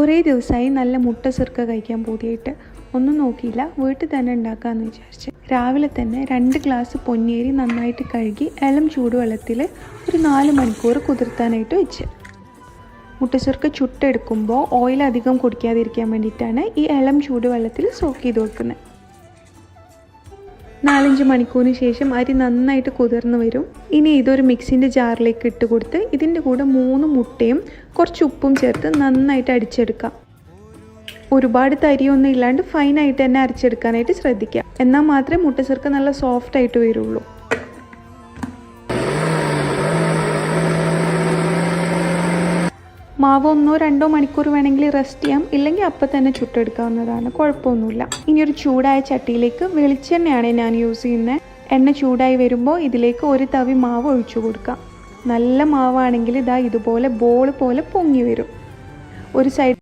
കുറേ ദിവസമായി നല്ല മുട്ട സിർക്ക കഴിക്കാൻ പൂതിയായിട്ട് ഒന്നും നോക്കിയില്ല, വീട്ടിൽ തന്നെ ഉണ്ടാക്കാമെന്ന് വിചാരിച്ച് രാവിലെ തന്നെ 2 ഗ്ലാസ് പൊന്നിയരി നന്നായിട്ട് കഴുകി ഇളം ചൂടുവെള്ളത്തിൽ ഒരു 4 മണിക്കൂർ കുതിർത്താനായിട്ട് വെച്ച്. മുട്ട സിർക്ക ചുട്ടെടുക്കുമ്പോൾ ഓയിൽ അധികം കുടിക്കാതിരിക്കാൻ വേണ്ടിയിട്ടാണ് ഈ ഇളം ചൂടുവെള്ളത്തിൽ സോക്ക് ചെയ്ത് വെക്കുന്നത്. 4-5 മണിക്കൂറിന് ശേഷം അരി നന്നായിട്ട് കുതിർന്ന് വരും. ഇനി ഇതൊരു മിക്സിൻ്റെ ജാറിലേക്ക് ഇട്ട് കൊടുത്ത് ഇതിൻ്റെ കൂടെ 3 മുട്ടയും കുറച്ച് ഉപ്പും ചേർത്ത് നന്നായിട്ട് അടിച്ചെടുക്കാം. ഒരുപാട് തരിയൊന്നും ഇല്ലാണ്ട് ഫൈനായിട്ട് തന്നെ അരച്ചെടുക്കാനായിട്ട് ശ്രദ്ധിക്കുക. എന്നാൽ മാത്രമേ മുട്ട സിർക്ക നല്ല സോഫ്റ്റ് ആയിട്ട് വരുള്ളൂ. മാവ് 1-2 മണിക്കൂർ വേണമെങ്കിൽ റെസ്റ്റ് ചെയ്യാം, ഇല്ലെങ്കിൽ അപ്പം തന്നെ ചുട്ടെടുക്കാവുന്നതാണ്, കുഴപ്പമൊന്നുമില്ല. ഇനി ഒരു ചൂടായ ചട്ടിയിലേക്ക് വെളിച്ചെണ്ണയാണ് ഞാൻ യൂസ് ചെയ്യുന്നത്. എണ്ണ ചൂടായി വരുമ്പോൾ ഇതിലേക്ക് ഒരു തവി മാവ് ഒഴിച്ചു കൊടുക്കാം. നല്ല മാവാണെങ്കിൽ ഇതാ ഇതുപോലെ ബോൾ പോലെ പൊങ്ങി വരും. ഒരു സൈഡ്